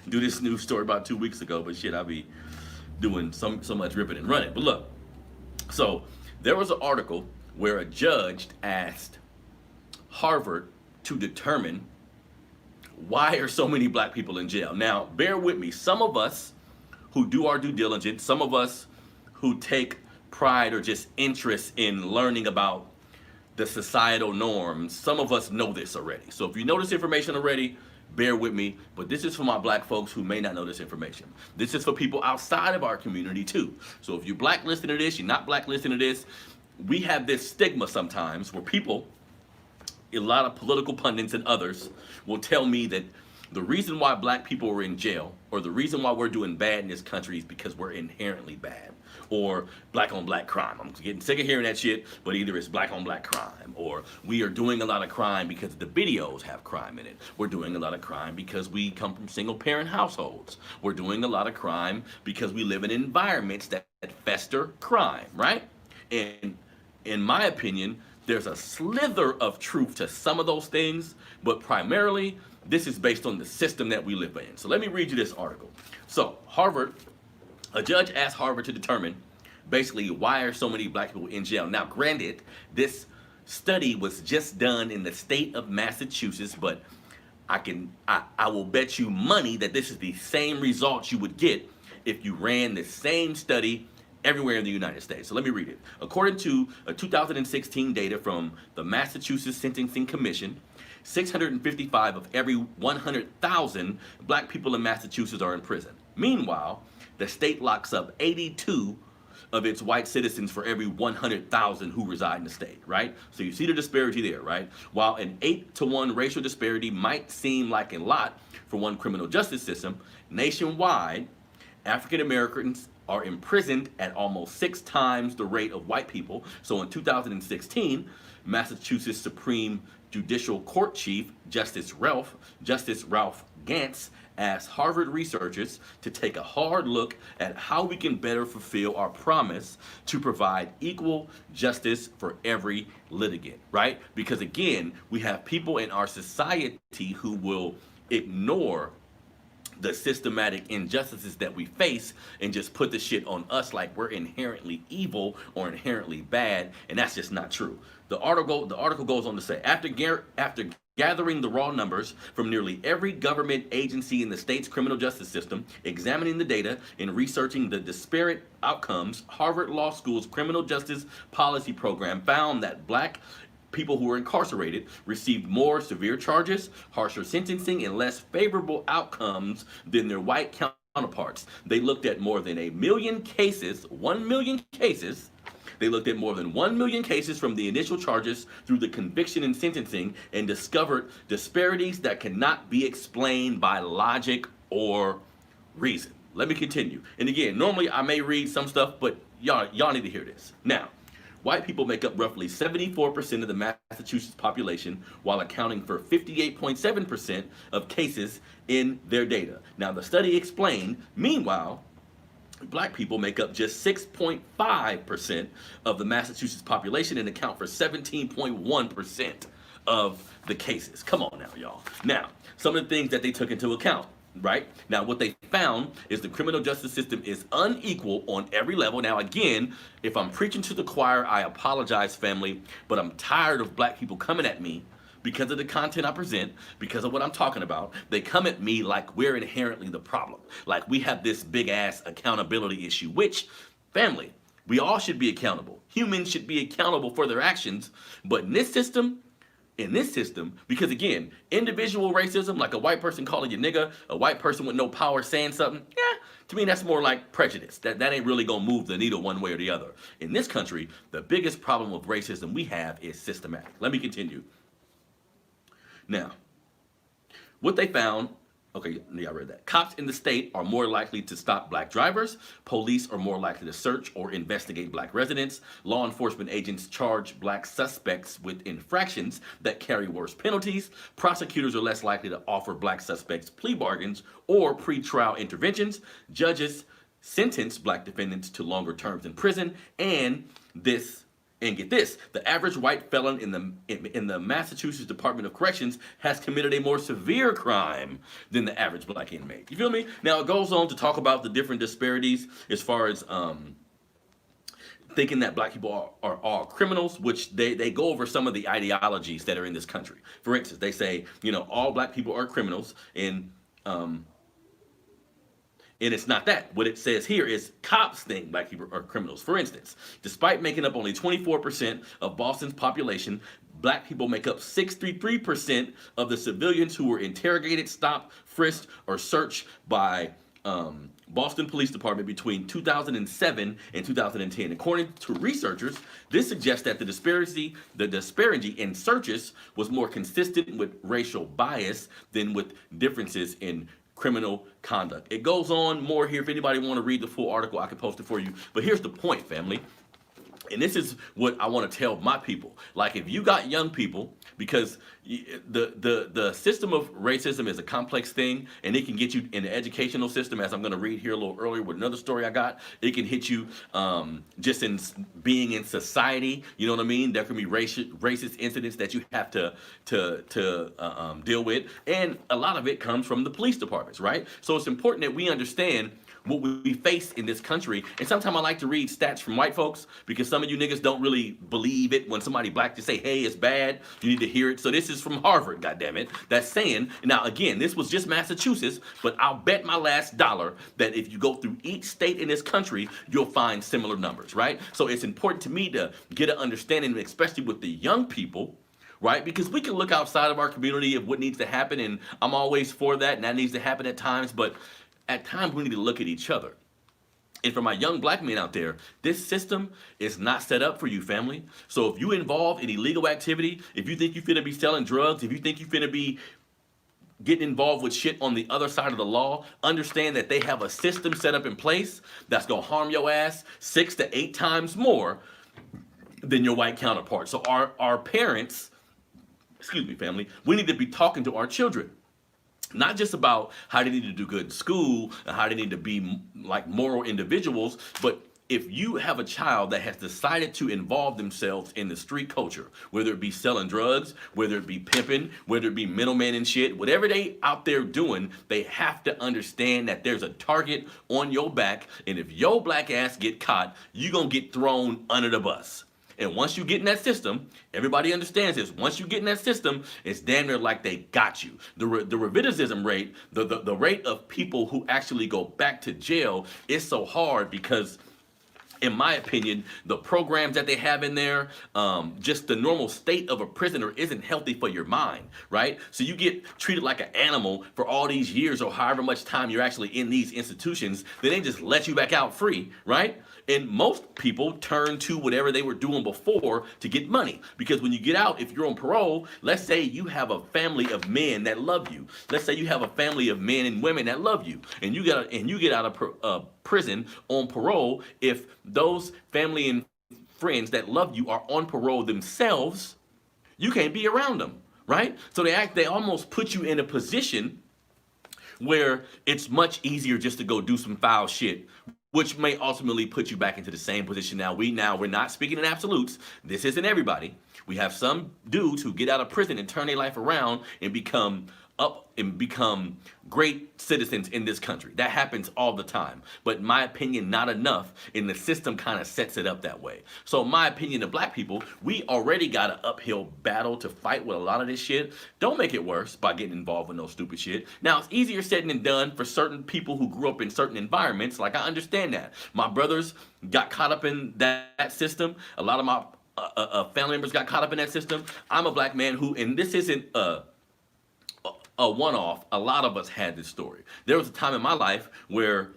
do this news story about 2 weeks ago, but shit, I be doing so much ripping and running. But look, so there was an article where a judge asked Harvard to determine why are so many black people in jail. Now, bear with me. Some of us who do our due diligence, some of us who take pride or just interest in learning about the societal norms, some of us know this already. So if you know this information already, bear with me. But this is for my black folks who may not know this information. This is for people outside of our community too. So if you're black listening to this, you're not black listening to this, we have this stigma sometimes where people, a lot of political pundits and others, will tell me that the reason why black people are in jail, or the reason why we're doing bad in this country, is because we're inherently bad, or black on black crime. I'm getting sick of hearing that shit, but either it's black on black crime, or we are doing a lot of crime because the videos have crime in it. We're doing a lot of crime because we come from single parent households. We're doing a lot of crime because we live in environments that fester crime, right? And in my opinion, there's a slither of truth to some of those things, but primarily this is based on the system that we live in. So let me read you this article. So a judge asked Harvard to determine basically why are so many black people in jail. Now, granted, this study was just done in the state of Massachusetts, but I will bet you money that this is the same results you would get if you ran the same study everywhere in the United States. So let me read it. According to a 2016 data from the Massachusetts Sentencing Commission, 655 of every 100,000 black people in Massachusetts are in prison. Meanwhile, the state locks up 82 of its white citizens for every 100,000 who reside in the state, right? So you see the disparity there, right? While an 8-to-1 racial disparity might seem like a lot for one criminal justice system, nationwide, African Americans are imprisoned at almost 6 times the rate of white people. So in 2016, Massachusetts Supreme Judicial Court Chief Justice Ralph Gantz asked Harvard researchers to take a hard look at how we can better fulfill our promise to provide equal justice for every litigant, right? Because again, we have people in our society who will ignore the systematic injustices that we face and just put the shit on us like we're inherently evil or inherently bad, and that's just not true. The article goes on to say, after gathering the raw numbers from nearly every government agency in the state's criminal justice system, examining the data, and researching the disparate outcomes, Harvard Law School's criminal justice policy program found that black people who were incarcerated received more severe charges, harsher sentencing, and less favorable outcomes than their white counterparts. They looked at more than 1 million cases, 1 million cases. They looked at more than 1 million cases from the initial charges through the conviction and sentencing and discovered disparities that cannot be explained by logic or reason. Let me continue. And again, normally I may read some stuff, but y'all need to hear this. Now, white people make up roughly 74% of the Massachusetts population, while accounting for 58.7% of cases in their data. Now, the study explained, meanwhile, black people make up just 6.5% of the Massachusetts population and account for 17.1% of the cases. Come on now, y'all. Now, some of the things that they took into account. Right? Now, what they found is the criminal justice system is unequal on every level. Now, again, if I'm preaching to the choir, I apologize, family, but I'm tired of black people coming at me because of the content I present, because of what I'm talking about. They come at me like we're inherently the problem. Like we have this big ass accountability issue, which, family, we all should be accountable. Humans should be accountable for their actions, but in this system, because again, individual racism, like a white person calling you nigga, a white person with no power saying something, to me that's more like prejudice. That ain't really gonna move the needle one way or the other. In this country, the biggest problem with racism we have is systematic. Let me continue. Now, what they found, okay, yeah, I read that. Cops in the state are more likely to stop black drivers. Police are more likely to search or investigate black residents. Law enforcement agents charge black suspects with infractions that carry worse penalties. Prosecutors are less likely to offer black suspects plea bargains or pretrial interventions. Judges sentence black defendants to longer terms in prison. And this And get this, the average white felon in the Massachusetts Department of Corrections has committed a more severe crime than the average black inmate. You feel me? Now it goes on to talk about the different disparities as far as thinking that black people are all criminals, which they go over some of the ideologies that are in this country. For instance, they say, all black people are criminals, and it's not that. What it says here is cops think black people are criminals. For instance, despite making up only 24% of Boston's population, black people make up 63% of the civilians who were interrogated, stopped, frisked, or searched by Boston Police Department between 2007 and 2010. According to researchers, this suggests that the disparity in searches was more consistent with racial bias than with differences in criminal conduct. It goes on more here. If anybody want to read the full article, I can post it for you. But here's the point, family. And this is what I want to tell my people. Like, if you got young people, because the system of racism is a complex thing, and it can get you in the educational system, as I'm going to read here a little earlier with another story I got. It can hit you just in being in society. You know what I mean? There can be racist incidents that you have to deal with, and a lot of it comes from the police departments, right? So it's important that we understand what we face in this country. And sometimes I like to read stats from white folks, because some of you niggas don't really believe it when somebody black just say, hey, it's bad. You need to hear it. So this is from Harvard, goddammit, that's saying, now again, this was just Massachusetts, but I'll bet my last dollar that if you go through each state in this country, you'll find similar numbers, right? So it's important to me to get an understanding, especially with the young people, right? Because we can look outside of our community of what needs to happen, and I'm always for that, and that needs to happen at times, but at times we need to look at each other. And for my young black men out there, this system is not set up for you, family. So if you involve in illegal activity, if you think you finna be selling drugs, if you think you finna be getting involved with shit on the other side of the law, understand that they have a system set up in place that's gonna harm your ass 6 to 8 times more than your white counterpart. So our parents, excuse me, family, we need to be talking to our children. Not just about how they need to do good in school and how they need to be like moral individuals, but if you have a child that has decided to involve themselves in the street culture, whether it be selling drugs, whether it be pimping, whether it be middleman and shit, whatever they out there doing, they have to understand that there's a target on your back, and if your black ass get caught, you gonna get thrown under the bus. And once you get in that system, everybody understands this. Once you get in that system, it's damn near like they got you. The recidivism rate, the rate of people who actually go back to jail is so hard because, in my opinion, the programs that they have in there, just the normal state of a prisoner isn't healthy for your mind, right? So you get treated like an animal for all these years or however much time you're actually in these institutions, then they just let you back out free, right? And most people turn to whatever they were doing before to get money. Because when you get out, if you're on parole, let's say you have a family of men that love you. Let's say you have a family of men and women that love you, and you get out of prison on parole. If those family and friends that love you are on parole themselves, you can't be around them, right? So they almost put you in a position where it's much easier just to go do some foul shit, which may ultimately put you back into the same position. We're not speaking in absolutes. This isn't everybody. We have some dudes who get out of prison and turn their life around and become great citizens in this country. That happens all the time. But in my opinion, not enough, and the system kind of sets it up that way. So in my opinion, the black people, we already got an uphill battle to fight with a lot of this shit. Don't make it worse by getting involved with no stupid shit. Now, it's easier said than done for certain people who grew up in certain environments. Like, I understand that. My brothers got caught up in that system. A lot of my family members got caught up in that system. I'm a black man who, and this isn't a one-off, a lot of us had this story. There was a time in my life where,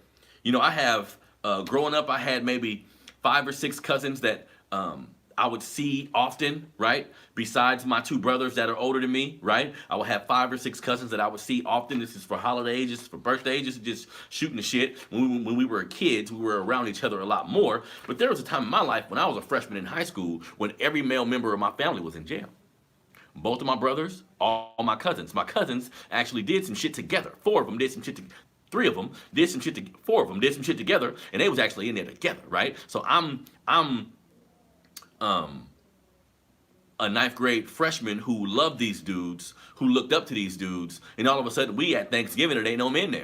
I have, growing up, I had maybe 5 or 6 cousins that I would see often, right? Besides my 2 brothers that are older than me, right? I would have 5 or 6 cousins that I would see often. This is for holidays, this is for birthdays, just shooting the shit. When we were kids, we were around each other a lot more. But there was a time in my life when I was a freshman in high school when every male member of my family was in jail. Both of my brothers, all my cousins. My cousins actually did some shit together. 4 of them did some shit together. 3 of them did some shit. 4 of them did some shit together, and they was actually in there together, right? So I'm um, a ninth grade freshman who loved these dudes, who looked up to these dudes, and all of a sudden we at Thanksgiving, there ain't no men there.